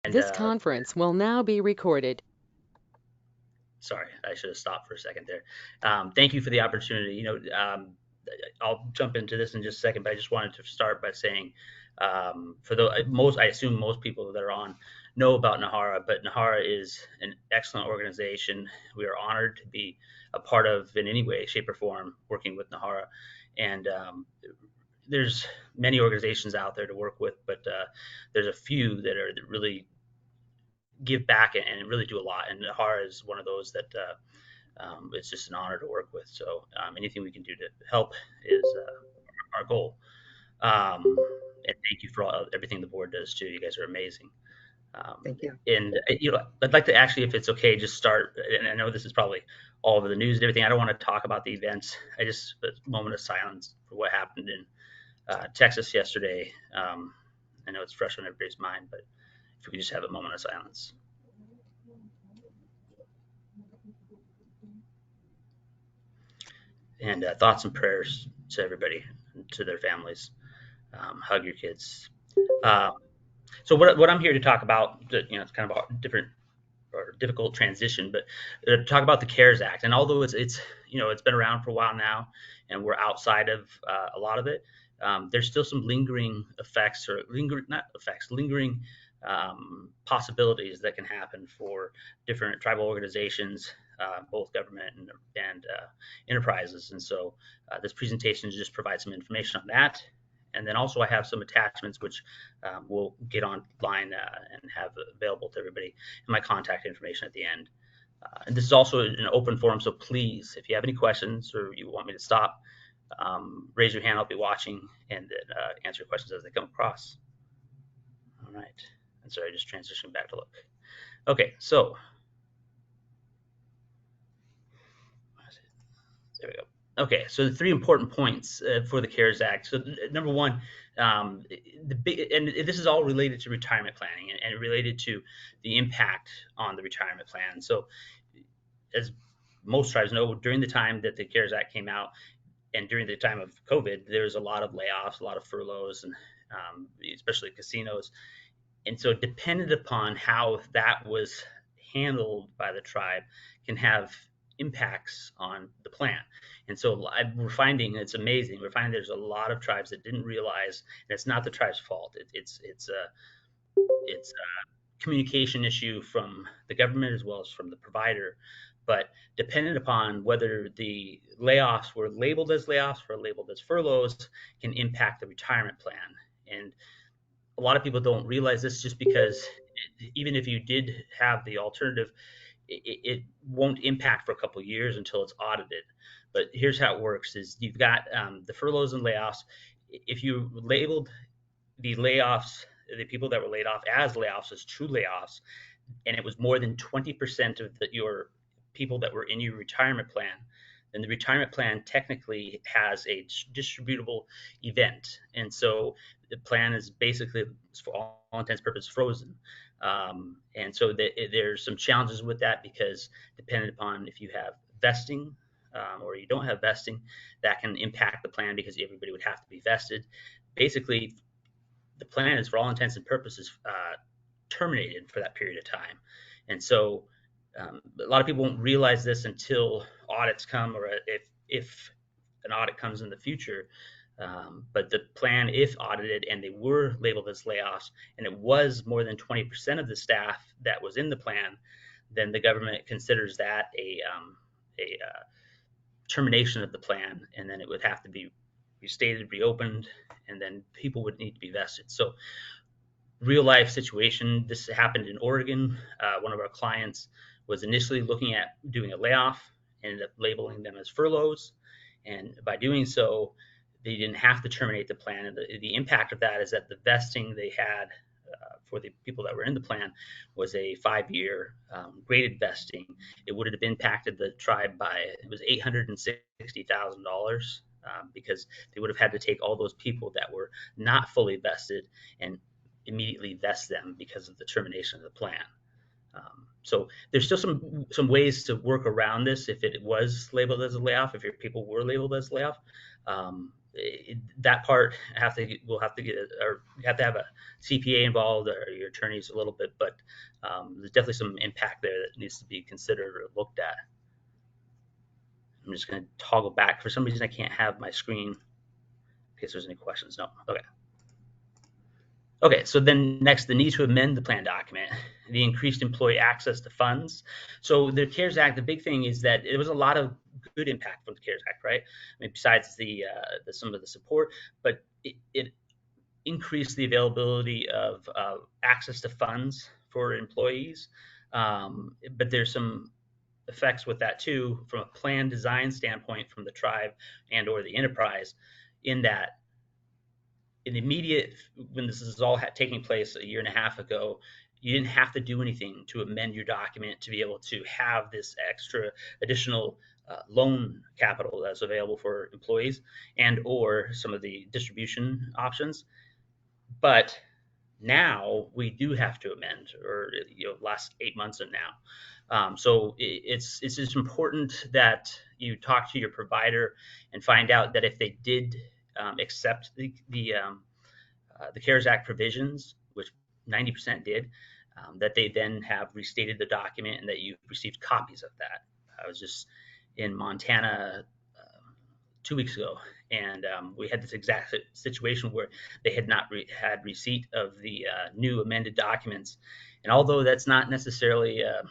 And This conference will now be recorded. sorry, I should have stopped for a second there. Thank you for the opportunity. I'll jump into this in just a second, but I just wanted to start by saying, for the most, I assume most people that are on know about Nahara, but Nahara is an excellent organization. We are honored to be a part of, in any way, shape, or form, working with Nahara. And there's many organizations out there to work with, but there's a few that really give back and really do a lot. And Nahara is one of those that it's just an honor to work with. So anything we can do to help is our goal. And thank you for everything the board does too. You guys are amazing. Thank you. And I'd like to actually, if it's okay, just start. And I know this is probably all over the news and everything. I don't want to talk about the events. I just a moment of silence for what happened in Texas yesterday. I know it's fresh on everybody's mind, but if we could just have a moment of silence. And thoughts and prayers to everybody, to their families. Hug your kids. Uh, so what I'm here to talk about, it's kind of a different or difficult transition, but talk about the CARES Act. And although it's been around for a while now, and we're outside of a lot of it, there's still some lingering effects or lingering possibilities that can happen for different tribal organizations, both government and enterprises. And so this presentation just provides some information on that. And then also I have some attachments which we'll get online and have available to everybody, and my contact information at the end. And this is also an open forum, so please, if you have any questions or you want me to stop, raise your hand. I'll be watching and then answer questions as they come across. All right. And sorry, just transitioning back to look. Okay, so there we go. Okay, so the three important points for the CARES Act. So number one, and this is all related to retirement planning and related to the impact on the retirement plan. So as most tribes know, during the time that the CARES Act came out and during the time of COVID, there was a lot of layoffs, a lot of furloughs, and especially casinos. And so dependent upon how that was handled by the tribe can have impacts on the plan. And so we're finding it's amazing. We're finding there's a lot of tribes that didn't realize, and it's not the tribe's fault. It's a communication issue from the government as well as from the provider. But dependent upon whether the layoffs were labeled as layoffs or labeled as furloughs can impact the retirement plan. And a lot of people don't realize this just because even if you did have the alternative, it won't impact for a couple of years until it's audited. But here's how it works: is you've got the furloughs and layoffs. If you labeled the layoffs, the people that were laid off as layoffs, as true layoffs, and it was more than 20% of your people that were in your retirement plan, then the retirement plan technically has a distributable event. And so the plan is basically, for all intents and purposes, frozen. And so there's some challenges with that because depending upon if you have vesting or you don't have vesting, that can impact the plan because everybody would have to be vested. Basically, the plan is, for all intents and purposes, terminated for that period of time. And so a lot of people won't realize this until audits come, or if an audit comes in the future. But the plan, if audited and they were labeled as layoffs, and it was more than 20% of the staff that was in the plan, then the government considers that a termination of the plan, and then it would have to be restated, reopened, and then people would need to be vested. So real life situation, this happened in Oregon. One of our clients was initially looking at doing a layoff, ended up labeling them as furloughs. And by doing so, they didn't have to terminate the plan. And the impact of that is that the vesting they had for the people that were in the plan was a 5-year graded vesting. It would have impacted the tribe by, it was $860,000 because they would have had to take all those people that were not fully vested and immediately vest them because of the termination of the plan. So there's still some ways to work around this if it was labeled as a layoff, if your people were labeled as layoff. that part we'll have to get or you have to have a CPA involved or your attorneys a little bit, but there's definitely some impact there that needs to be considered or looked at. I'm just going to toggle back. For some reason, I can't have my screen in case there's any questions. No. Okay. Okay, so then next, the need to amend the plan document, the increased employee access to funds. So the CARES Act, the big thing is that it was a lot of good impact from the CARES Act, right? I mean, besides some of the support, but it increased the availability of access to funds for employees. But there's some effects with that too, from a plan design standpoint, from the tribe and or the enterprise, in that in immediate when this is all taking place a year and a half ago, you didn't have to do anything to amend your document to be able to have this extra additional loan capital that's available for employees and or some of the distribution options. But now we do have to amend, or last 8 months and now. So it's just important that you talk to your provider and find out that if they did accept the CARES Act provisions, which 90% did, that they then have restated the document and that you've received copies of that. I was just in Montana 2 weeks ago, and we had this exact situation where they had not had receipt of the new amended documents. And although that's not necessarily a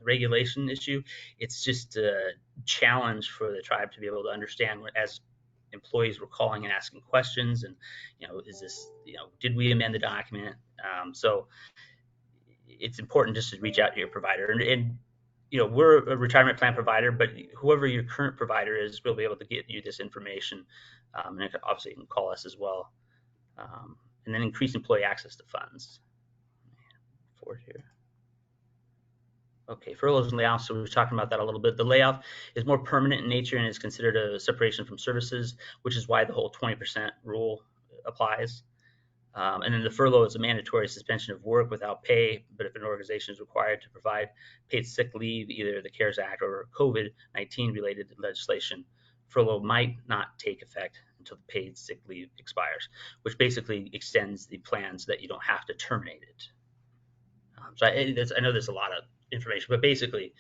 regulation issue, it's just a challenge for the tribe to be able to understand as employees were calling and asking questions and is this did we amend the document. So it's important just to reach out to your provider, and we're a retirement plan provider, but whoever your current provider is will be able to get you this information. And obviously you can call us as well. And then increase employee access to funds forward here. Okay, furloughs and layoffs. So we were talking about that a little bit. The layoff is more permanent in nature and is considered a separation from services, which is why the whole 20% rule applies. And then the furlough is a mandatory suspension of work without pay, but if an organization is required to provide paid sick leave, either the CARES Act or COVID-19 related legislation, furlough might not take effect until the paid sick leave expires, which basically extends the plan so that you don't have to terminate it. So I know there's a lot of information, but basically,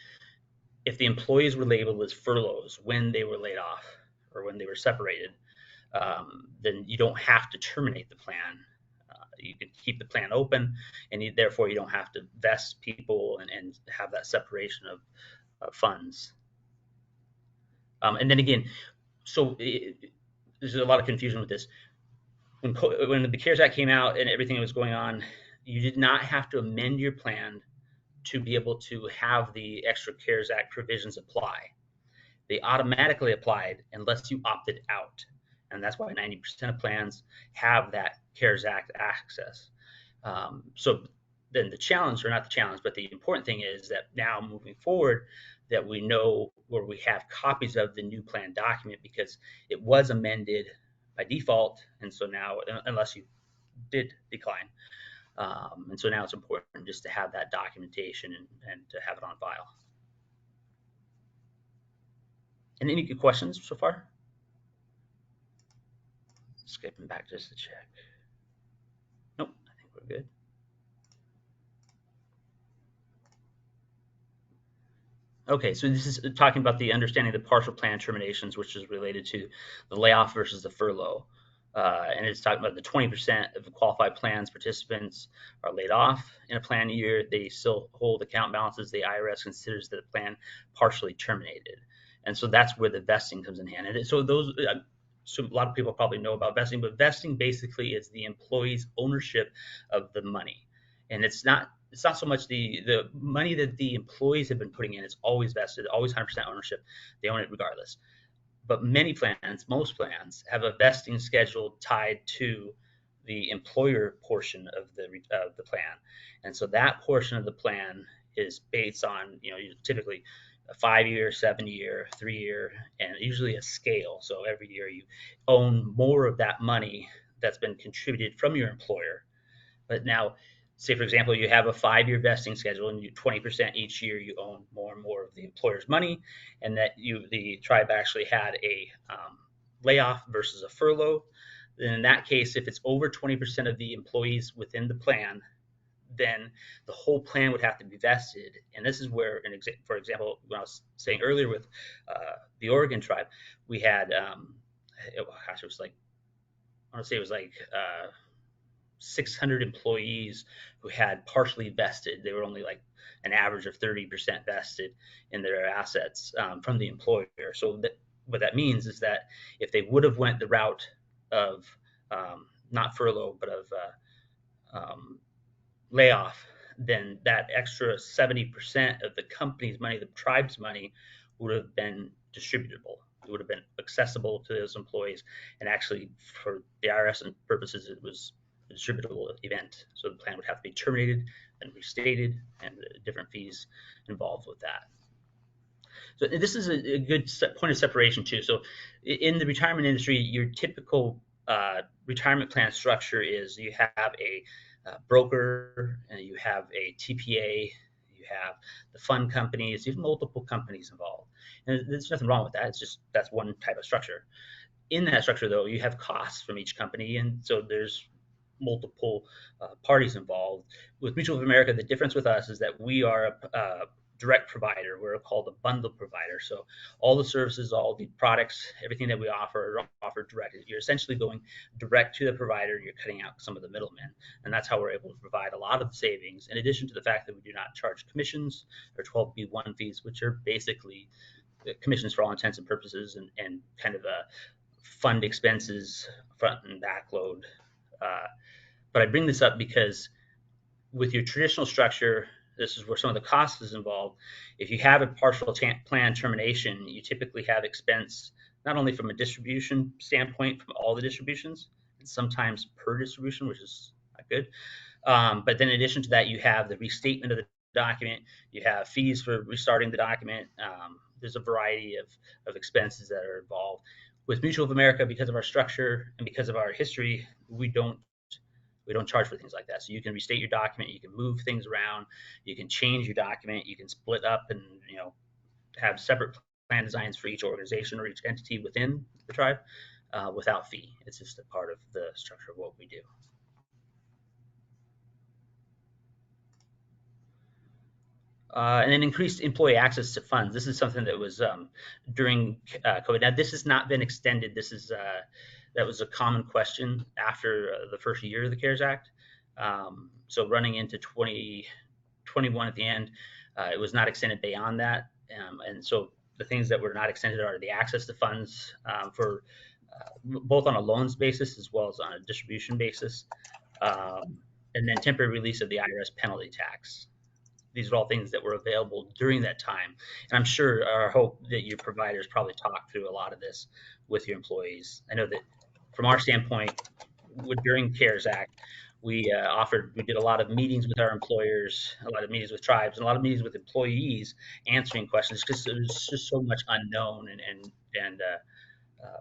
if the employees were labeled as furloughs when they were laid off or when they were separated, then you don't have to terminate the plan. You can keep the plan open, and therefore you don't have to vest people and have that separation of funds. And then again, so there's a lot of confusion with this. When the CARES Act came out and everything that was going on, you did not have to amend your plan to be able to have the extra CARES Act provisions apply. They automatically applied unless you opted out. And that's why 90% of plans have that CARES Act access. So then the challenge, or not the challenge, but the important thing is that now moving forward, that we know where we have copies of the new plan document because it was amended by default. And so now, unless you did decline. And so now it's important just to have that documentation and to have it on file. And any good questions so far? Skipping back just to check. Nope, I think we're good. Okay, so this is talking about the understanding the partial plan terminations, which is related to the layoff versus the furlough. And it's talking about the 20% of the qualified plans participants are laid off in a plan year. They still hold account balances. The IRS considers the plan partially terminated. And so that's where the vesting comes in hand. And so so a lot of people probably know about vesting, but vesting basically is the employee's ownership of the money. And it's not so much the money that the employees have been putting in is always vested, always 100% ownership. They own it regardless. But most plans have a vesting schedule tied to the employer portion of the plan. And so that portion of the plan is based on, typically a 5-year, 7-year, 3-year, and usually a scale. So every year you own more of that money that's been contributed from your employer. But now, say, for example, you have a 5-year vesting schedule and you 20% each year you own more and more of the employer's money, and that the tribe actually had layoff versus a furlough. Then in that case, if it's over 20% of the employees within the plan, then the whole plan would have to be vested. And this is where, for example, when I was saying earlier with the Oregon tribe, we had, it was like, I want to say it was like 600 employees who had partially vested. They were only like an average of 30% vested in their assets from the employer. So what that means is that if they would have went the route of not furlough, but of um, layoff, then that extra 70% of the company's money, the tribe's money, would have been distributable. It would have been accessible to those employees. And actually, for the IRS purposes, it was a distributable event. So the plan would have to be terminated and restated, and different fees involved with that. So this is a good point of separation too. So in the retirement industry, your typical retirement plan structure is you have a broker, and you have a TPA, you have the fund companies, you have multiple companies involved. And there's nothing wrong with that. It's just that's one type of structure. In that structure, though, you have costs from each company, and so there's multiple parties involved. With Mutual of America, the difference with us is that we are a direct provider. We're called a bundle provider. So all the services, all the products, everything that we offer are offered direct. You're essentially going direct to the provider. You're cutting out some of the middlemen, and that's how we're able to provide a lot of the savings. In addition to the fact that we do not charge commissions or 12B1 fees, which are basically commissions for all intents and purposes, and kind of a fund expenses front and back load. But I bring this up because with your traditional structure, this is where some of the cost is involved. If you have a partial plan termination, you typically have expense not only from a distribution standpoint from all the distributions, and sometimes per distribution, which is not good. But then in addition to that, you have the restatement of the document, you have fees for restarting the document. There's a variety of expenses that are involved. With Mutual of America, because of our structure and because of our history, we don't charge for things like that. So you can restate your document, you can move things around, you can change your document, you can split up and have separate plan designs for each organization or each entity within the tribe without fee. It's just a part of the structure of what we do. And then increased employee access to funds. This is something that was during COVID. Now, this has not been extended. That was a common question after the first year of the CARES Act. So running into 2021 at the end, it was not extended beyond that. And so the things that were not extended are the access to funds for both on a loans basis as well as on a distribution basis, and then temporary release of the IRS penalty tax. These are all things that were available during that time. And I'm sure, our hope that your providers probably talked through a lot of this with your employees. I know that from our standpoint, during CARES Act, we did a lot of meetings with our employers, a lot of meetings with tribes, and a lot of meetings with employees answering questions because there was just so much unknown and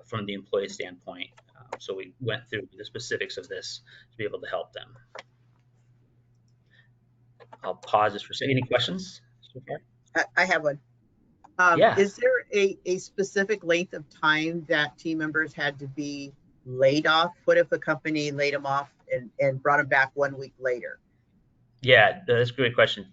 from the employee standpoint. So we went through the specifics of this to be able to help them. I'll pause this for any questions so far. I have one. Yeah. Is there a specific length of time that team members had to be laid off? What if a company laid them off and brought them back 1 week later? Yeah, that's a great question.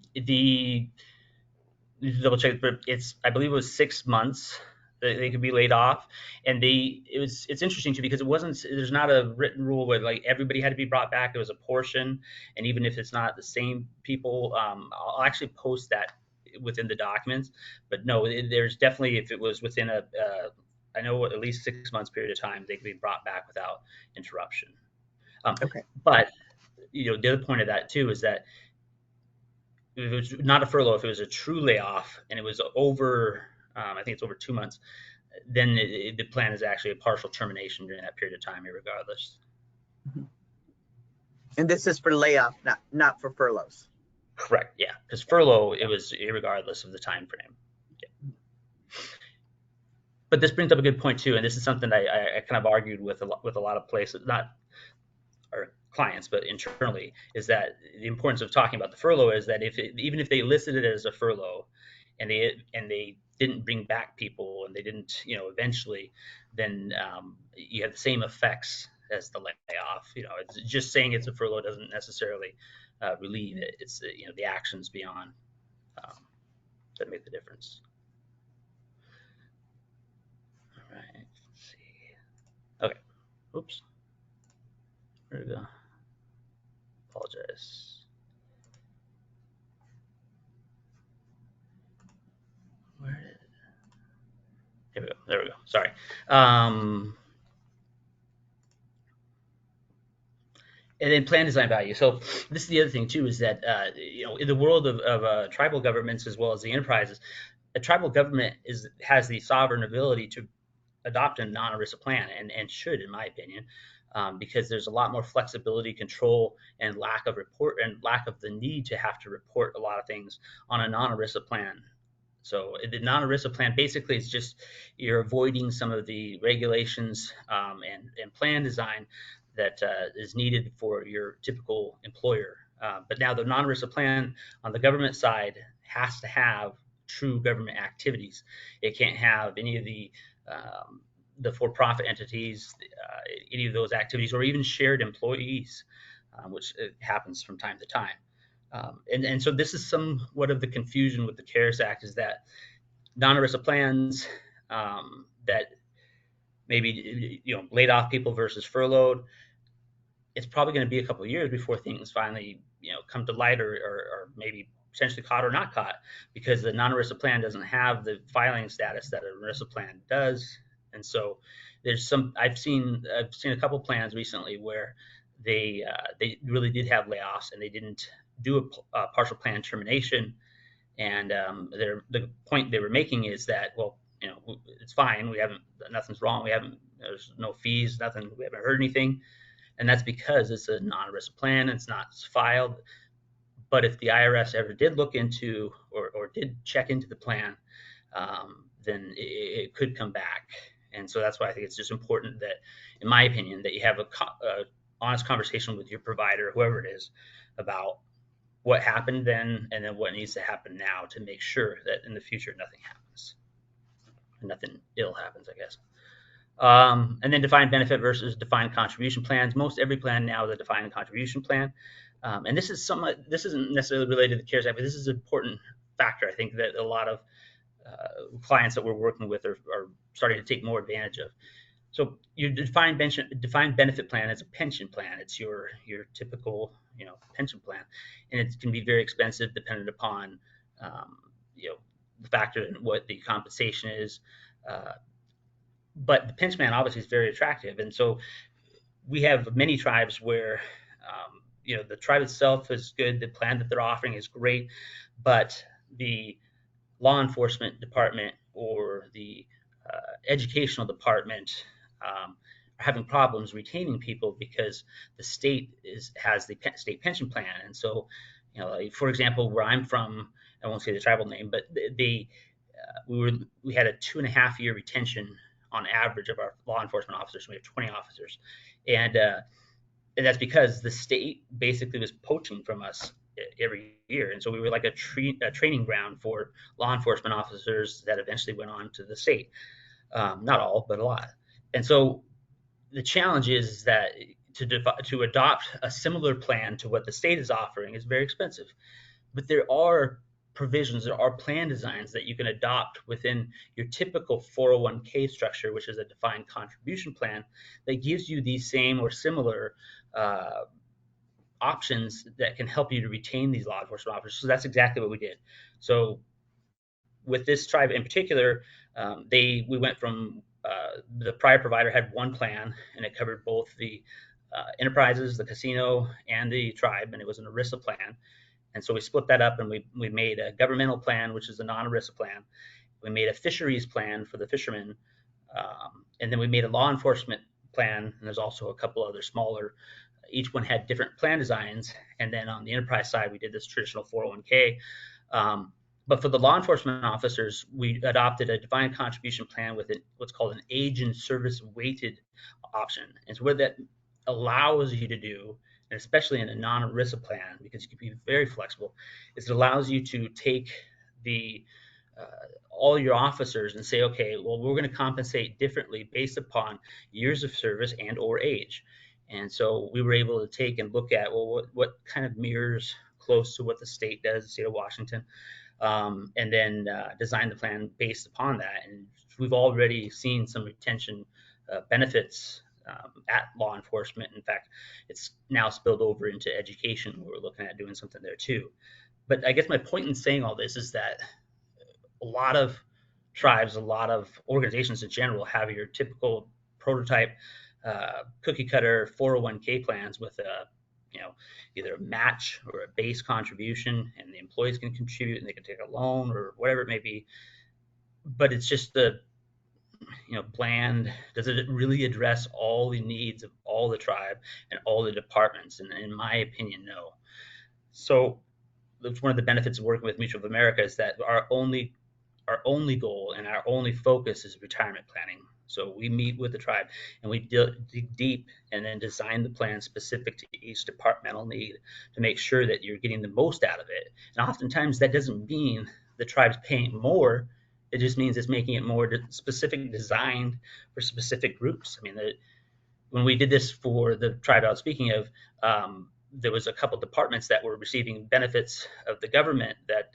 Double check, but I believe it was 6 months that they could be laid off, and it's interesting too because there's not a written rule where like everybody had to be brought back. It was a portion, and even if it's not the same people, I'll actually post that within the documents. But no, there's definitely, if it was within I know at least 6 months period of time, they could be brought back without interruption. Okay. But the other point of that too is that if it was not a furlough, if it was a true layoff and it was over, I think it's over 2 months, then the plan is actually a partial termination during that period of time, regardless. Mm-hmm. And this is for layoff, not for furloughs. Correct. Yeah, because furlough, it was regardless of the time frame. Yeah. But this brings up a good point too, and this is something I kind of argued with a lot of places, not our clients, but internally, is that the importance of talking about the furlough is that even if they listed it as a furlough, and they didn't bring back people and they didn't, eventually, then you have the same effects as the layoff. It's just saying it's a furlough doesn't necessarily relieve it. It's the actions beyond um, that make the difference. All right, let's see. Okay, oops, where did it go? Apologize. Where did it? Here we go. There we go. Sorry. And then plan design value. So this is the other thing too, is that in the world of tribal governments as well as the enterprises, a tribal government has the sovereign ability to adopt a non-ERISA plan, and should, in my opinion, because there's a lot more flexibility, control, and lack of the need to have to report a lot of things on a non-ERISA plan. So the non-ERISA plan basically is just you're avoiding some of the regulations and plan design that is needed for your typical employer. But now the non-ERISA plan on the government side has to have true government activities. It can't have any of the for-profit entities, any of those activities, or even shared employees, which happens from time to time. And so this is somewhat of the confusion with the CARES Act, is that non-ERISA plans that maybe laid off people versus furloughed, it's probably going to be a couple of years before things finally come to light, or maybe potentially caught or not caught, because the non-ERISA plan doesn't have the filing status that an ERISA plan does. And so there's I've seen a couple plans recently where they really did have layoffs and they didn't do a partial plan termination. And the point they were making is that, well, it's fine. Nothing's wrong. There's no fees, nothing. We haven't heard anything. And that's because it's a non-ERISA plan. It's not filed. But if the IRS ever did look into or did check into the plan, then it could come back. And so that's why I think it's just important that, in my opinion, that you have a honest conversation with your provider, whoever it is, about what happened then and then what needs to happen now to make sure that in the future nothing happens. Nothing ill happens, I guess. And then defined benefit versus defined contribution plans. Most every plan now is a defined contribution plan. And this isn't necessarily related to the CARES Act, but this is an important factor, I think, that a lot of clients that we're working with are starting to take more advantage of. So your defined benefit plan is a pension plan. It's your typical pension plan, and it can be very expensive dependent upon the factor in what the compensation is. But the pension plan obviously is very attractive, and so we have many tribes where the tribe itself is good. The plan that they're offering is great, but the law enforcement department or the educational department are having problems retaining people because the state has the state pension plan. And so, like, for example, where I'm from, I won't say the tribal name, but we had a 2.5-year retention on average of our law enforcement officers. We have 20 officers, and that's because the state basically was poaching from us every year. And so we were like a training ground for law enforcement officers that eventually went on to the state. Not all, but a lot. And so the challenge is that to adopt a similar plan to what the state is offering is very expensive. But there are provisions, there are plan designs that you can adopt within your typical 401k structure, which is a defined contribution plan, that gives you these same or similar options that can help you to retain these law enforcement officers. So that's exactly what we did. So with this tribe in particular, we went from the prior provider had one plan, and it covered both the enterprises, the casino, and the tribe, and it was an ERISA plan. And so we split that up, and we made a governmental plan, which is a non-ERISA plan. We made a fisheries plan for the fishermen, and then we made a law enforcement plan, and there's also a couple other smaller. Each one had different plan designs. And then on the enterprise side, we did this traditional 401k. But for the law enforcement officers, we adopted a defined contribution plan with what's called an age and service weighted option. And so what that allows you to do, and especially in a non-ERISA plan, because you can be very flexible, is it allows you to take the all your officers and say, okay, well, we're going to compensate differently based upon years of service and or age. And so we were able to take and look at, well, what kind of mirrors close to what the state does, the state of Washington, and then design the plan based upon that. And we've already seen some retention benefits at law enforcement. In fact, it's now spilled over into education. We're looking at doing something there too. But I guess my point in saying all this is that a lot of tribes, a lot of organizations in general have your typical prototype cookie cutter 401k plans with a, either a match or a base contribution, and the employees can contribute and they can take a loan or whatever it may be. But it's just the, bland. Does it really address all the needs of all the tribe and all the departments? And in my opinion, no. So that's one of the benefits of working with Mutual of America, is that our only goal and our only focus is retirement planning. So we meet with the tribe and we dig deep and then design the plan specific to each departmental need to make sure that you're getting the most out of it. And oftentimes that doesn't mean the tribe's paying more. It just means it's making it more specific, designed for specific groups. I mean, when we did this for the tribe I was speaking of, there was a couple departments that were receiving benefits of the government that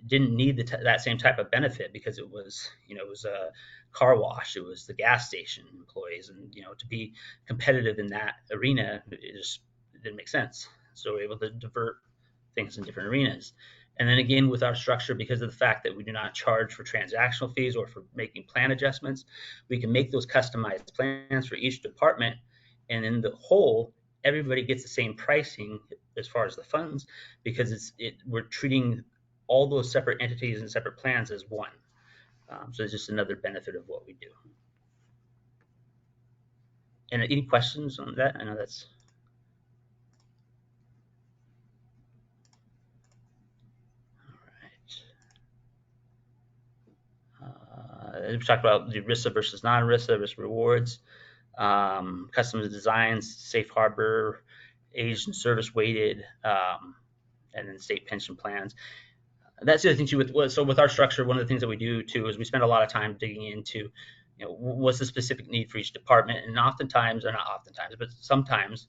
didn't need that same type of benefit, because it was a car wash, it was the gas station employees, and to be competitive in that arena, it just didn't make sense. So we're able to divert things in different arenas. And then again, with our structure, because of the fact that we do not charge for transactional fees or for making plan adjustments, we can make those customized plans for each department, and in the whole, everybody gets the same pricing as far as the funds, because we're treating all those separate entities and separate plans as one. So it's just another benefit of what we do. And any questions on that? I know that's... We talked about the ERISA versus non-ERISA, risk rewards, custom designs, safe harbor, age and service weighted, and then state pension plans. That's the other thing too. So with our structure, one of the things that we do too is we spend a lot of time digging into, what's the specific need for each department, and oftentimes, or not oftentimes, but sometimes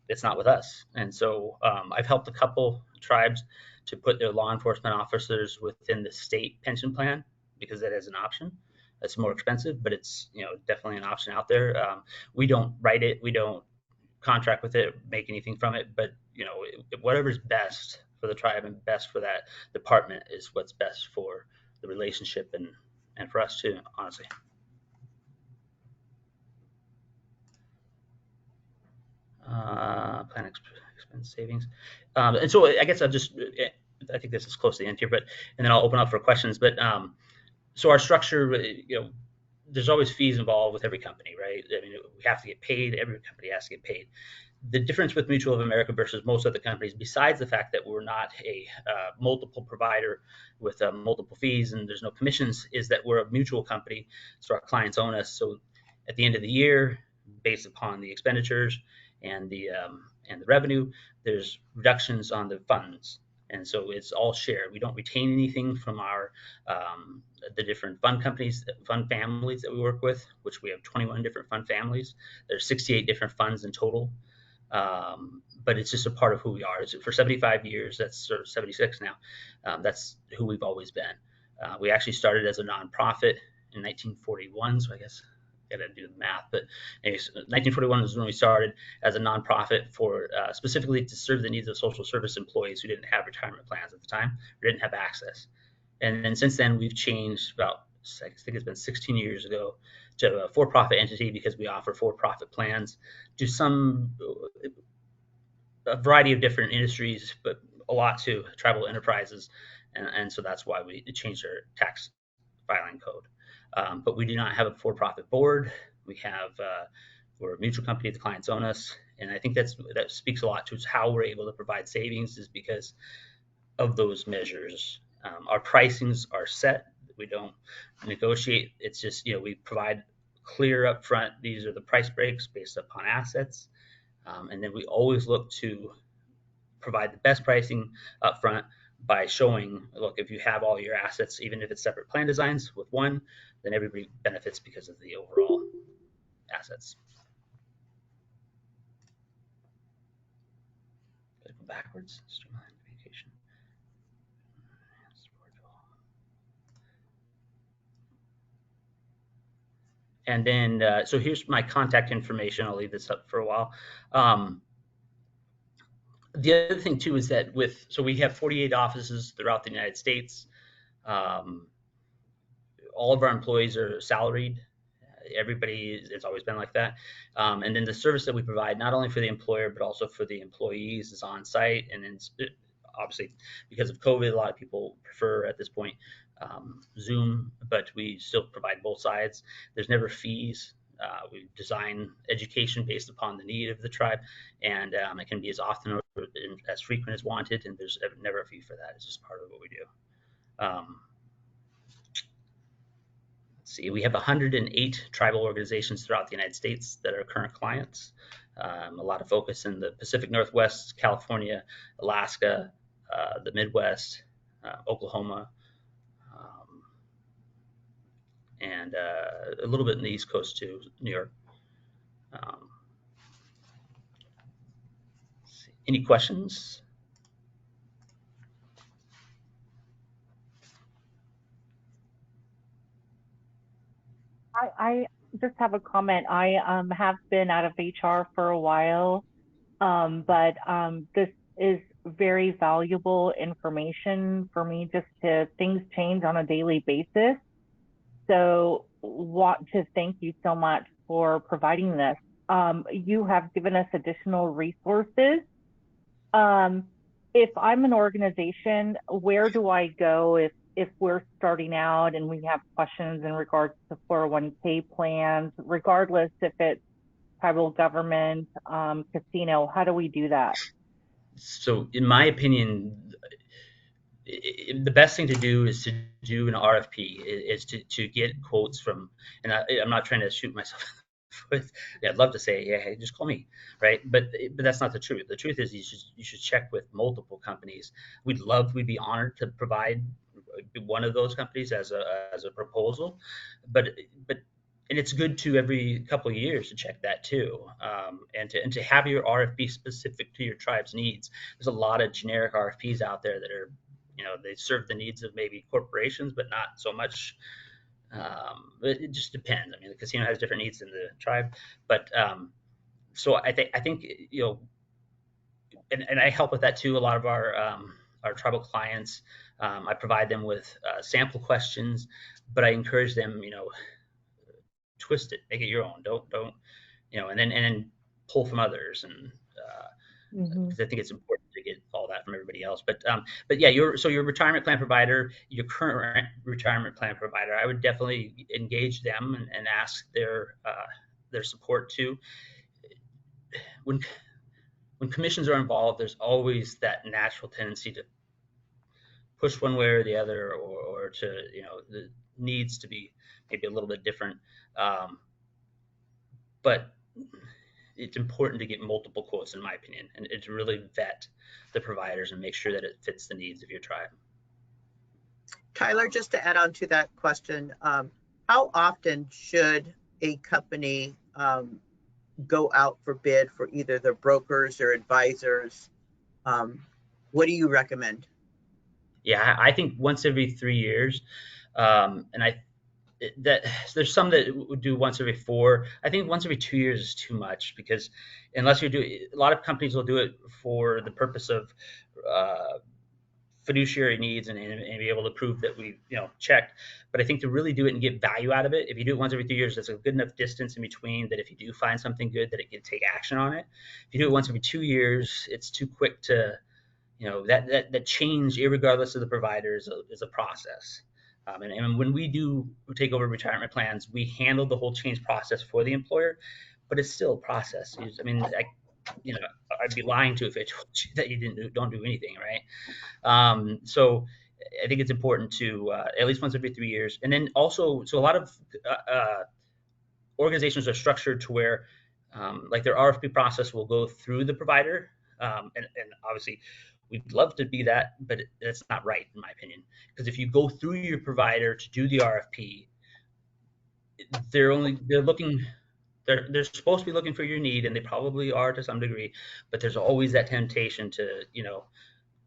it's not with us. And so I've helped a couple tribes to put their law enforcement officers within the state pension plan, because that is an option. It's more expensive, but it's definitely an option out there. We don't write it, we don't contract with it, make anything from it, but whatever's best for the tribe and best for that department is what's best for the relationship and for us too, honestly. Plan expense savings. And so I guess I think this is close to the end here, and then I'll open up for questions. But so our structure, there's always fees involved with every company, right? I mean, we have to get paid. Every company has to get paid. The difference with Mutual of America versus most other companies, besides the fact that we're not a multiple provider with multiple fees and there's no commissions, is that we're a mutual company, so our clients own us. So at the end of the year, based upon the expenditures and the revenue, there's reductions on the funds, and so it's all shared. We don't retain anything from our the different fund companies, fund families that we work with, which we have 21 different fund families. There's 68 different funds in total. But it's just a part of who we are. For 75 years, that's sort of 76 now. That's who we've always been. We actually started as a nonprofit in 1941, so I guess I gotta do the math. But anyways, 1941 was when we started as a nonprofit for specifically to serve the needs of social service employees who didn't have retirement plans at the time or didn't have access. And then since then, we've changed about, I think it's been 16 years ago, to a for-profit entity, because we offer for-profit plans to a variety of different industries, but a lot to tribal enterprises. And so that's why we changed our tax filing code. But we do not have a for-profit board. We're a mutual company. The clients own us. And I think that speaks a lot to how we're able to provide savings, is because of those measures. Our pricings are set. We don't negotiate. It's just, we provide clear upfront. These are the price breaks based upon assets. And then we always look to provide the best pricing upfront by showing, look, if you have all your assets, even if it's separate plan designs with one, then everybody benefits because of the overall assets. Gotta go backwards. Streamline communication. And then, so here's my contact information. I'll leave this up for a while. The other thing too is that so we have 48 offices throughout the United States. Um, all of our employees are salaried. Everybody, it's always been like that. And then the service that we provide, not only for the employer, but also for the employees, is on site. And then obviously, because of COVID, a lot of people prefer at this point Zoom, but we still provide both sides. There's never fees. We design education based upon the need of the tribe, and it can be as often or as frequent as wanted, and there's never a fee for that. It's just part of what we do. Let's see, we have 108 tribal organizations throughout the United States that are current clients. A lot of focus in the Pacific Northwest, California, Alaska, the Midwest, Oklahoma, and a little bit in the East Coast too, New York. Any questions? I just have a comment. I have been out of HR for a while, but this is very valuable information for me, just to things change on a daily basis. So want to thank you so much for providing this. You have given us additional resources. If I'm an organization, where do I go if we're starting out and we have questions in regards to 401k plans, regardless if it's tribal government, casino? How do we do that? So in my opinion, the best thing to do is to do an RFP, is to get quotes from, and I'm not trying to shoot myself in the foot. Yeah, I'd love to say, yeah, hey, just call me, right? But that's not the truth. The truth is you should check with multiple companies. We'd be honored to provide one of those companies as a proposal, but and it's good to every couple of years to check that too, and to have your RFP specific to your tribe's needs. There's a lot of generic RFPs out there that are, they serve the needs of maybe corporations, but not so much. It just depends. I mean, the casino has different needs than the tribe, but so I think and I help with that too. A lot of our tribal clients, I provide them with sample questions, but I encourage them, twist it, make it your own. Don't and then pull from others, and because I think it's important to get all that from everybody else. But yeah, your retirement plan provider, your current retirement plan provider, I would definitely engage them and ask their support too. When commissions are involved, there's always that natural tendency to push one way or the other, or to, the needs to be maybe a little bit different. But it's important to get multiple quotes, in my opinion, and to really vet the providers and make sure that it fits the needs of your tribe. Tyler, just to add on to that question, how often should a company go out for bid for either their brokers or advisors? What do you recommend? Yeah, I think once every 3 years, and there's some that would do once every 4. I think once every 2 years is too much, because unless you're doing, a lot of companies will do it for the purpose of fiduciary needs and be able to prove that we checked. But I think to really do it and get value out of it, if you do it once every 3 years, that's a good enough distance in between that if you do find something good, that it can take action on it. If you do it once every 2 years, it's too quick to, that change, irregardless of the provider, is a process. And when we do take over retirement plans, we handle the whole change process for the employer, but it's still a process. I mean, I'd be lying to you if I told you that you don't do anything, right? So I think it's important to at least once every 3 years, and then also, so a lot of organizations are structured to where, like, their RFP process will go through the provider, and obviously We'd love to be that, but that's not right in my opinion. Because if you go through your provider to do the RFP, they're looking they're supposed to be looking for your need, and they probably are to some degree, but there's always that temptation to,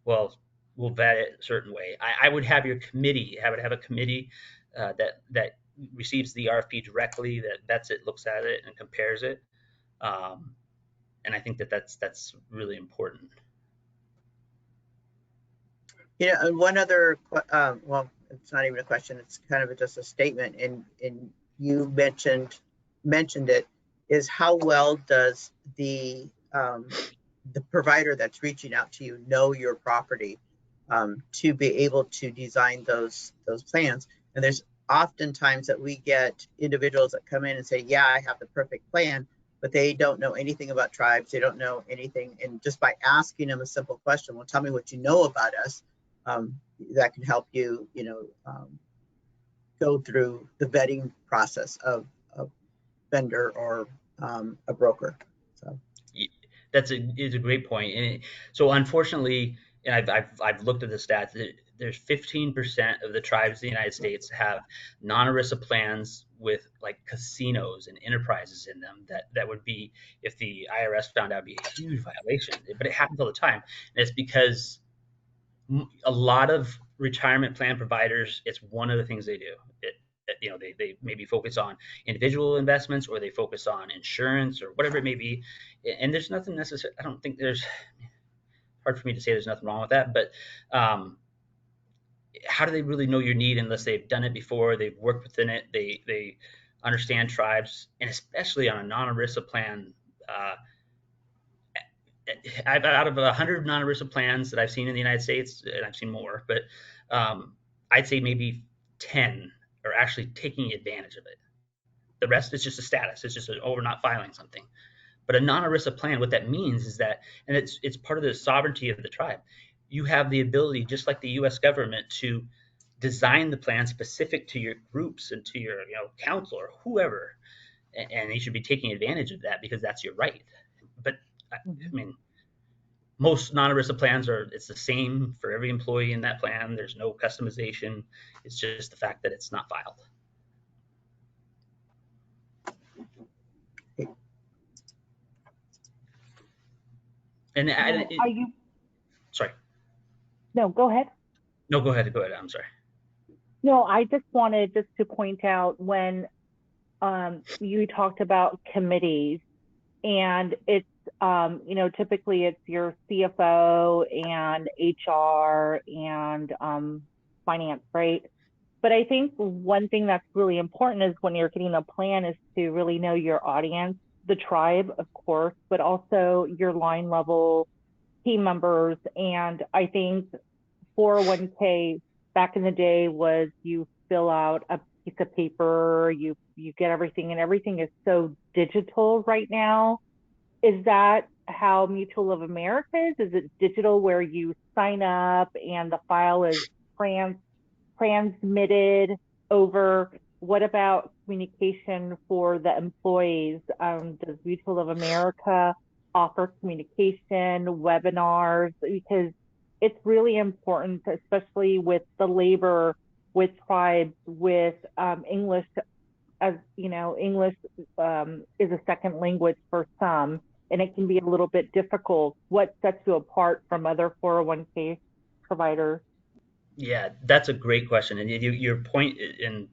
well, we'll vet it a certain way. I would have your committee, have a committee that receives the RFP directly, that vets it, looks at it, and compares it. Um, and I think that's really important. And one other, well, it's not even a question, it's kind of just a statement, and you mentioned it, is how well does the provider that's reaching out to you know your property to be able to design those plans? And there's oftentimes that we get individuals that come in and say, yeah, I have the perfect plan, but they don't know anything about tribes. They don't know anything. And just by asking them a simple question, well, tell me what you know about us, that can help you, go through the vetting process of a vendor or a broker. So Is a great point. And so unfortunately, and I've looked at the stats, there's 15% of the tribes in the United States have non-ERISA plans with like casinos and enterprises in them that would be, if the IRS found out, be a huge violation. But it happens all the time. And it's because a lot of retirement plan providers, it's one of the things they do. They maybe focus on individual investments, or they focus on insurance, or whatever it may be. And there's nothing necessary. I don't think there's, hard for me to say there's nothing wrong with that, but how do they really know your need unless they've done it before, they've worked within it, they understand tribes, and especially on a non-ERISA plan. Out of 100 non-ERISA plans that I've seen in the United States, and I've seen more, but I'd say maybe 10 are actually taking advantage of it. The rest is just a status. It's just we're not filing something. But a non-ERISA plan, what that means is that, and it's part of the sovereignty of the tribe, you have the ability, just like the U.S. government, to design the plan specific to your groups and to your council or whoever, and you should be taking advantage of that because that's your right. But I mean, most non-ERISA plans it's the same for every employee in that plan. There's no customization. It's just the fact that it's not filed. And are you? Sorry. No, go ahead. No, go ahead. I'm sorry. No, I just wanted to point out when you talked about committees, and it's typically it's your CFO and HR and finance, right? But I think one thing that's really important is when you're getting a plan is to really know your audience, the tribe, of course, but also your line level team members. And I think 401k back in the day was you fill out a piece of paper, you get everything, and everything is so digital right now. Is that how Mutual of America is? Is it digital where you sign up and the file is transmitted over? What about communication for the employees? Does Mutual of America offer communication, webinars? Because it's really important, especially with the labor, with tribes, with English, as English is a second language for some, and it can be a little bit difficult. What sets you apart from other 401k providers? Yeah, that's a great question. And your point, and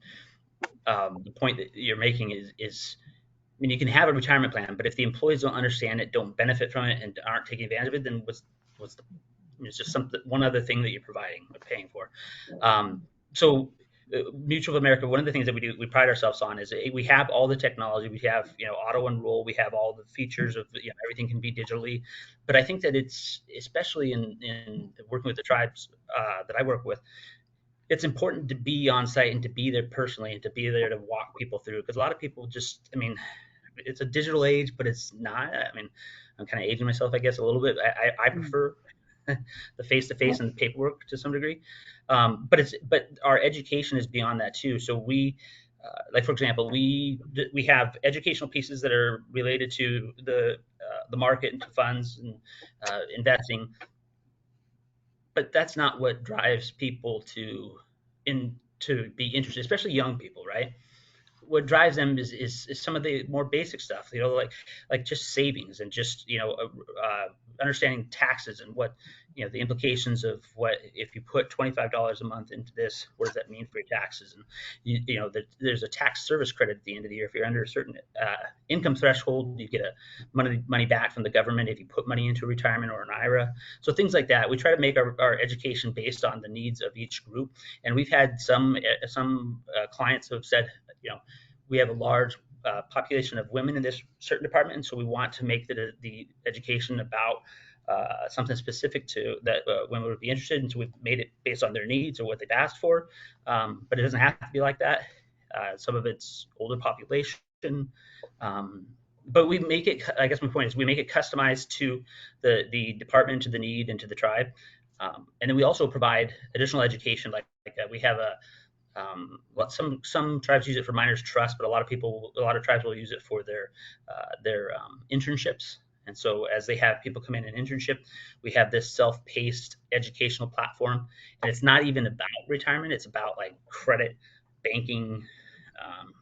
the point that you're making is, I mean, you can have a retirement plan, but if the employees don't understand it, don't benefit from it, and aren't taking advantage of it, then what's the, it's just one other thing that you're providing or paying for. So Mutual of America, one of the things that we pride ourselves on is we have all the technology. We have, auto enroll. We have all the features of, everything can be digitally. But I think that it's, especially in working with the tribes that I work with, it's important to be on site and to be there personally and to be there to walk people through. Because a lot of people just, I mean, it's a digital age, but it's not. I mean, I'm kind of aging myself, I guess, a little bit. I prefer the face-to-face and the paperwork to some degree. But our education is beyond that too. So we, like for example, we have educational pieces that are related to the market and to funds and investing. but that's not what drives people to be interested, especially young people, right? What drives them is some of the more basic stuff, like just savings and just understanding taxes and what the implications of what if you put $25 a month into this, what does that mean for your taxes? And there's a tax service credit at the end of the year if you're under a certain income threshold. You get a money back from the government if you put money into retirement or an IRA. So things like that. We try to make our education based on the needs of each group, and we've had some clients who have said, we have a large population of women in this certain department, and so we want to make the education about something specific to that women would be interested in. So we've made it based on their needs or what they've asked for, but it doesn't have to be like that. Some of it's older population, but we make it. I guess my point is we make it customized to the department, to the need, and to the tribe, and then we also provide additional education like we have a some tribes use it for miners trust, but a lot of tribes will use it for their internships. And so as they have people come in an internship, we have this self-paced educational platform, and it's not even about retirement. It's about like credit, banking.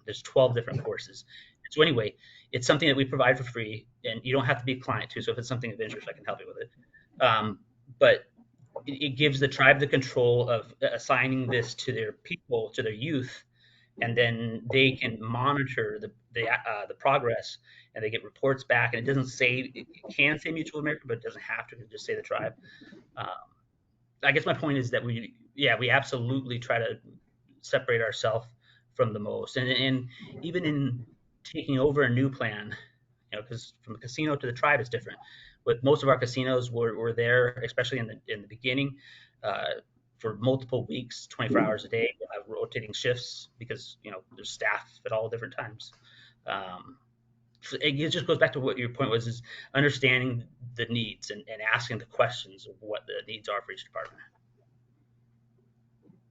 There's 12 different courses. So anyway, it's something that we provide for free, and you don't have to be a client too. So if it's something of interest, I can help you with it. But it gives the tribe the control of assigning this to their people, to their youth, and then they can monitor the progress, and they get reports back. And it doesn't say, it can say Mutual of America, but it doesn't have to. It just say the tribe. I guess my point is that we absolutely try to separate ourselves from the most, and even in taking over a new plan, because from the casino to the tribe is different. With most of our casinos, we're there, especially in the beginning, for multiple weeks, 24 hours a day. We'll have rotating shifts because there's staff at all different times. So it just goes back to what your point was: is understanding the needs and asking the questions of what the needs are for each department.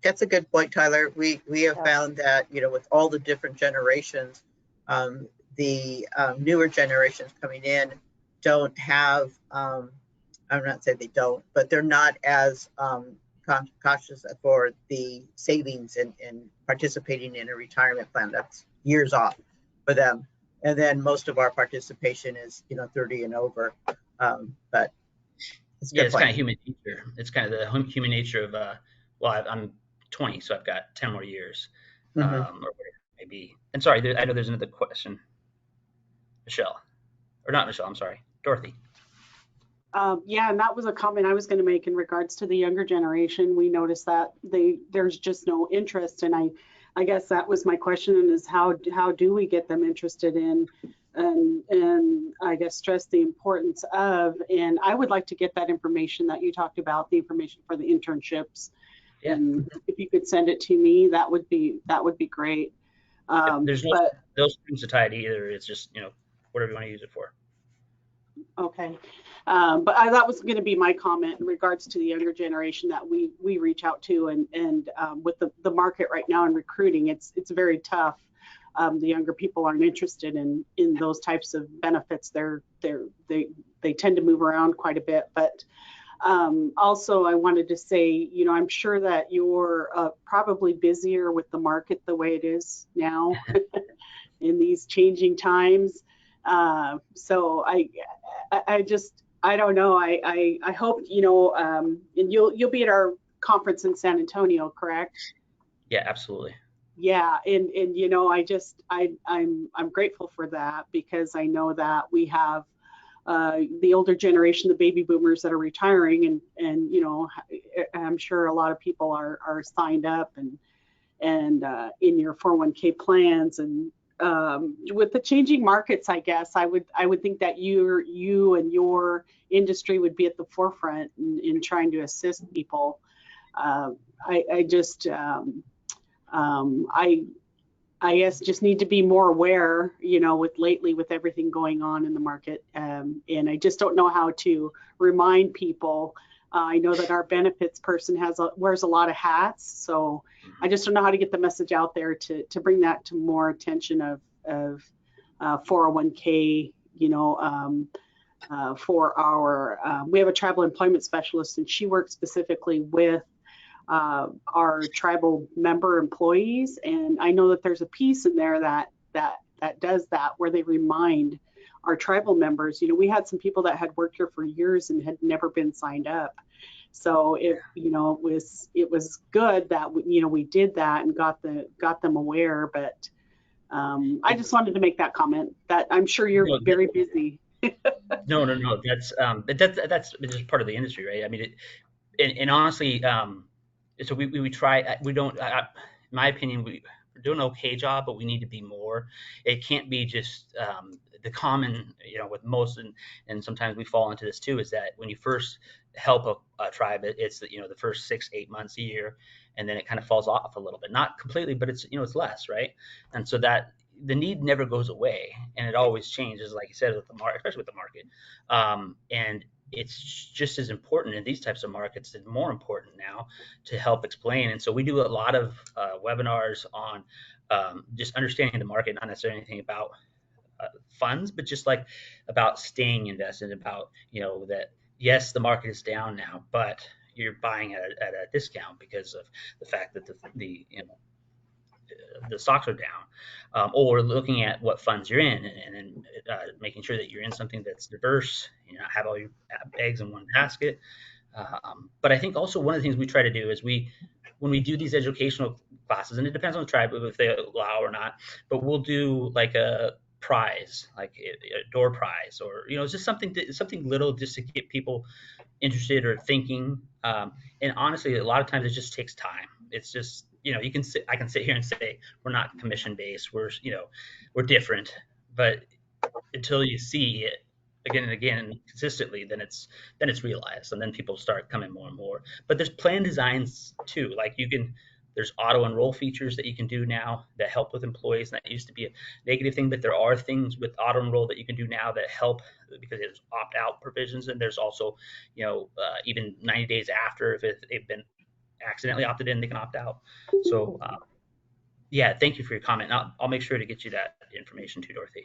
That's a good point, Tyler. We have found that with all the different generations, the newer generations coming in don't have, I'm not saying they don't, but they're not as cautious for the savings and participating in a retirement plan. That's years off for them. And then most of our participation is 30 and over. But it's it's kind of human nature. It's kind of the human nature of I'm 20, so I've got 10 more years, or whatever it may be. And sorry, I know there's another question. Michelle, or not Michelle, I'm sorry, Dorothy. Yeah, and that was a comment I was going to make in regards to the younger generation. We noticed that there's just no interest, and I guess that was my question: is how do we get them interested in, and I guess stress the importance of. And I would like to get that information that you talked about, the information for the internships. Yeah. And if you could send it to me, that would be great. There's no strings to tie it either. It's just whatever you want to use it for. Okay. But that was going to be my comment in regards to the younger generation that we reach out to, and with the market right now in recruiting, it's very tough. The younger people aren't interested in those types of benefits. They tend to move around quite a bit. But also, I wanted to say, I'm sure that you're probably busier with the market the way it is now in these changing times. So I don't know. I hope, and you'll be at our conference in San Antonio, correct? Yeah, absolutely. Yeah. And I'm grateful for that, because I know that we have the older generation, the baby boomers that are retiring, and I'm sure a lot of people are signed up and in your 401k plans, and with the changing markets, I guess I would think that you and your industry would be at the forefront in trying to assist people. I guess just need to be more aware, with everything going on in the market, and I just don't know how to remind people. I know that our benefits person wears a lot of hats, so I just don't know how to get the message out there to bring that to more attention of 401k, for our, we have a travel employment specialist, and she works specifically with our tribal member employees. And I know that there's a piece in there that does that, where they remind our tribal members, you know, we had some people that had worked here for years and had never been signed up. So it was good that we did that and got them aware. But I just wanted to make that comment that I'm sure you're very busy. No. That's just part of the industry, right? I mean, and honestly, so we try. We don't. In my opinion, we're doing an okay job, but we need to be more. It can't be just the common, with most, and sometimes we fall into this too, is that when you first help a tribe, it's the first 6-8 months, a year, and then it kind of falls off a little bit, not completely, but it's it's less, right? And so that the need never goes away, and it always changes, like you said, with the market, especially with the market, and it's just as important in these types of markets, and more important now, to help explain. And so we do a lot of webinars on just understanding the market, not necessarily anything about funds, but just like about staying invested, about that yes, the market is down now, but you're buying at a discount because of the fact that the stocks are down, or looking at what funds you're in, and then making sure that you're in something that's diverse, have all your eggs in one basket. But I think also one of the things we try to do is when we do these educational classes, and it depends on the tribe if they allow or not, but we'll do like a prize, like a door prize, or it's just something little, just to get people interested or thinking. And honestly, a lot of times it just takes time. It's just I can sit here and say we're not commission based, we're different, but until you see it again and again consistently, then it's realized, and then people start coming more and more. But there's plan designs too, like there's auto enroll features that you can do now that help with employees. And that used to be a negative thing, but there are things with auto enroll that you can do now that help, because there's opt out provisions, and there's also even 90 days after, if they've been accidentally opted in, they can opt out. So yeah, thank you for your comment. I'll make sure to get you that information too, Dorothy.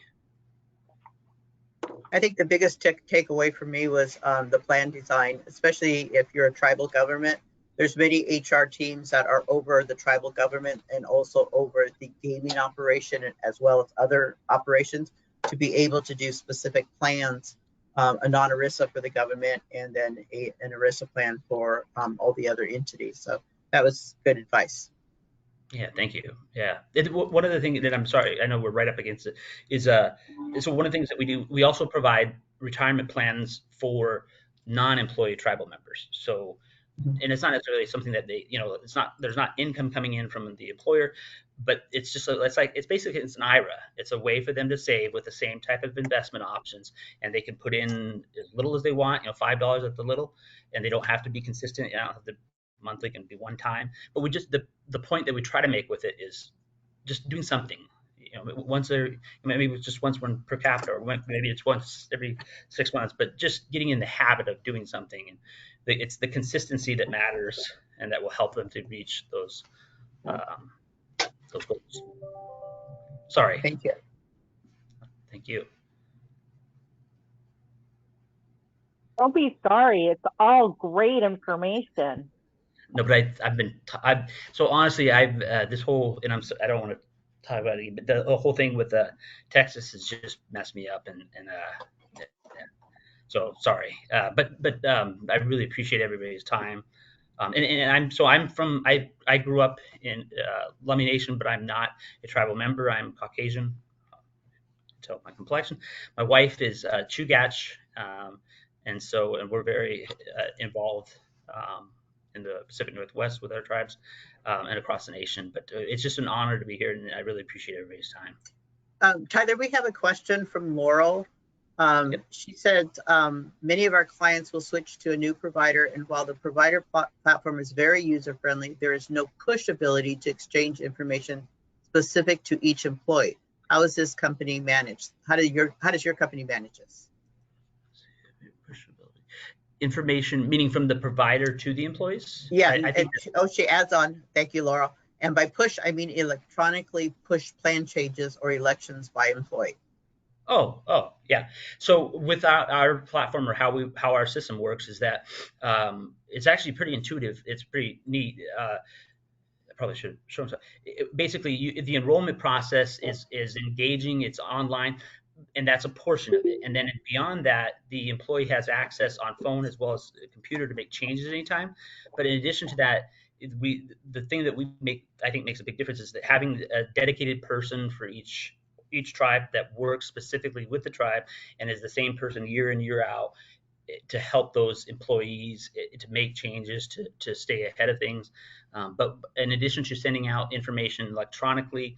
I think the biggest takeaway for me was the plan design, especially if you're a tribal government. There's many HR teams that are over the tribal government and also over the gaming operation, as well as other operations, to be able to do specific plans, a non-ERISA for the government, and then an ERISA plan for all the other entities. So that was good advice. Yeah, thank you. Yeah, one of the things that, I'm sorry, I know we're right up against it, is so one of the things that we do, we also provide retirement plans for non-employee tribal members. So, and it's not necessarily something that they, there's not income coming in from the employer, but it's just it's basically an IRA. It's a way for them to save with the same type of investment options, and they can put in as little as they want, $5 at the little, and they don't have to be consistent. The monthly can be one time, but we just, the point that we try to make with it is just doing something, maybe it's just once one per capita, or maybe it's once every 6 months, but just getting in the habit of doing something. And it's the consistency that matters, and that will help them to reach those goals. Sorry. Thank you. Thank you. Don't be sorry. It's all great information. No, but I've so honestly, I've this whole, and I don't want to talk about it, but the whole thing with Texas has just messed me up, and so sorry, but I really appreciate everybody's time, and I grew up in Lummi Nation, but I'm not a tribal member. I'm Caucasian, tell my complexion. My wife is Chugach, and we're very involved in the Pacific Northwest with our tribes, and across the nation. But it's just an honor to be here, and I really appreciate everybody's time. Tyler, we have a question from Laurel. Yep. She said, many of our clients will switch to a new provider, and while the provider platform is very user-friendly, there is no push ability to exchange information specific to each employee. How is this company managed? How does your company manage this? Information, meaning from the provider to the employees? Yeah, she adds on, thank you, Laurel. And by push, I mean electronically push plan changes or elections by employee. Yeah. So with our platform, or how our system works, is that it's actually pretty intuitive. It's pretty neat. I probably should show them. Basically, the enrollment process is engaging. It's online, and that's a portion of it. And then beyond that, the employee has access on phone as well as a computer to make changes anytime. But in addition to that, the thing that I think makes a big difference is that having a dedicated person for each tribe that works specifically with the tribe and is the same person year in year out to help those employees to make changes to stay ahead of things. But in addition to sending out information electronically,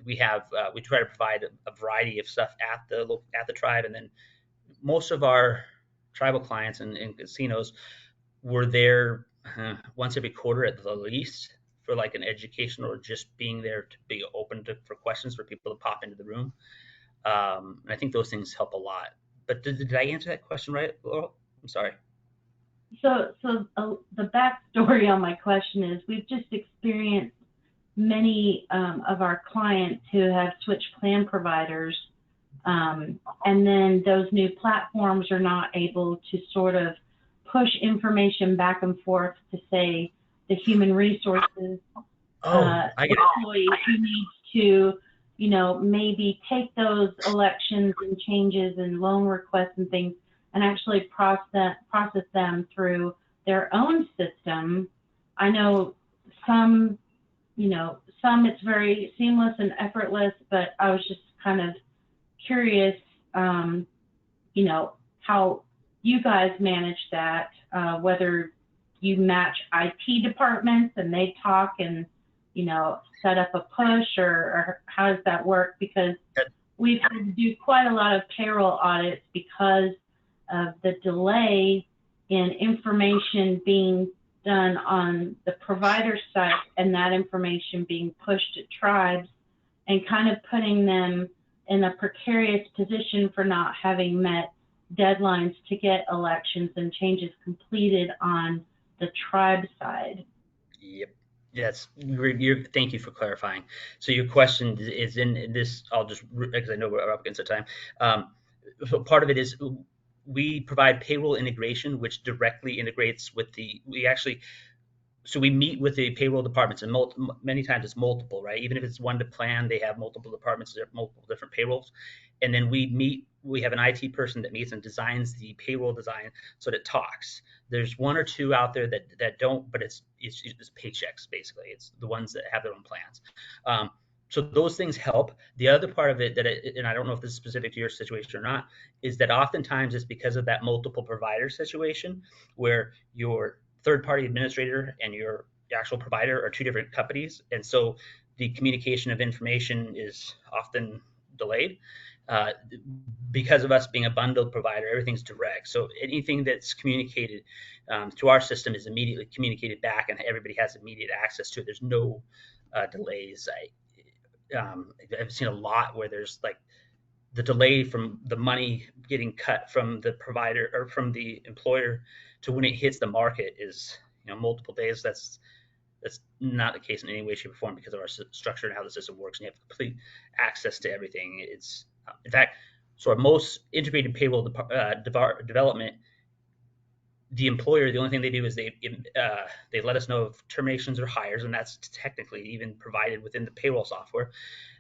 we try to provide a variety of stuff at the tribe, and then most of our tribal clients and casinos were there once every quarter at the least for like an education or just being there to be open for questions for people to pop into the room. And I think those things help a lot. But did I answer that question right, Laurel? I'm sorry. So the backstory on my question is we've just experienced many of our clients who have switched plan providers, and then those new platforms are not able to sort of push information back and forth to, say, the human resources employee who needs to, maybe take those elections and changes and loan requests and things and actually process them through their own system. I know some it's very seamless and effortless, but I was just kind of curious, how you guys manage that, whether you match IT departments and they talk and, set up a push, or how does that work? Because we've had to do quite a lot of payroll audits because of the delay in information being done on the provider side and that information being pushed to tribes, and kind of putting them in a precarious position for not having met deadlines to get elections and changes completed on the tribe side. Yep. Yes. Thank you for clarifying. So your question is in this. I'll just, because I know we're up against the time. So part of it is we provide payroll integration, which directly integrates with so we meet with the payroll departments, and many times it's multiple, right? Even if it's one to plan, they have multiple departments, there are multiple different payrolls. And then we have an IT person that meets and designs the payroll design so that it talks. There's one or two out there that don't, but it's paychecks, basically. It's the ones that have their own plans. So those things help. The other part of it and I don't know if this is specific to your situation or not, is that oftentimes it's because of that multiple provider situation where your third-party administrator and your actual provider are two different companies, and so the communication of information is often delayed. Because of us being a bundled provider, everything's direct. So anything that's communicated to our system is immediately communicated back, and everybody has immediate access to it. There's no delays. I've seen a lot where there's like the delay from the money getting cut from the provider or from the employer to when it hits the market is multiple days. That's not the case in any way, shape, or form because of our structure and how the system works, and you have complete access to everything. It's in fact, so our most integrated payroll development, the employer, the only thing they do is they let us know if terminations or hires, and that's technically even provided within the payroll software.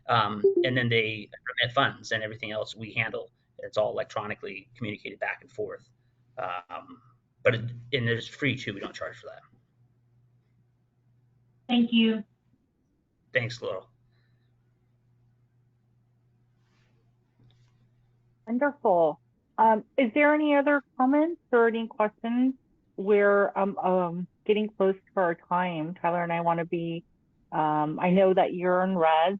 And then they remit funds, and everything else we handle. It's all electronically communicated back and forth. But it's free too. We don't charge for that. Thank you. Thanks, Laurel. Wonderful. Is there any other comments or any questions? We're getting close to our time. Tyler and I want to be, I know that you're in res,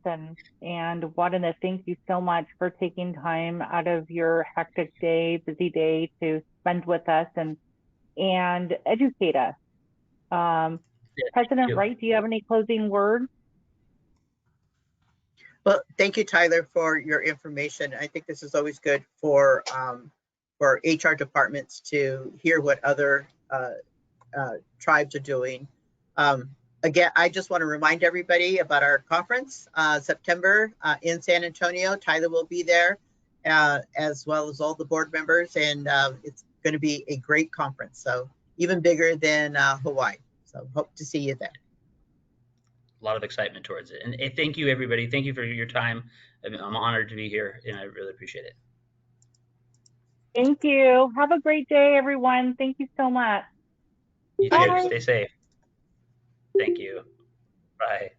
and wanted to thank you so much for taking time out of your hectic day, busy day, to spend with us and educate us. President Wright, do you have any closing words? Well, thank you, Tyler, for your information. I think this is always good for HR departments to hear what other tribes are doing. Again, I just want to remind everybody about our conference, September in San Antonio. Tyler will be there. as well as all the board members. And it's going to be a great conference. So even bigger than Hawaii. So hope to see you there. A lot of excitement towards it. And thank you, everybody. Thank you for your time. I'm honored to be here, and I really appreciate it. Thank you. Have a great day, everyone. Thank you so much. You Bye. too. Stay safe. Thank you. Bye.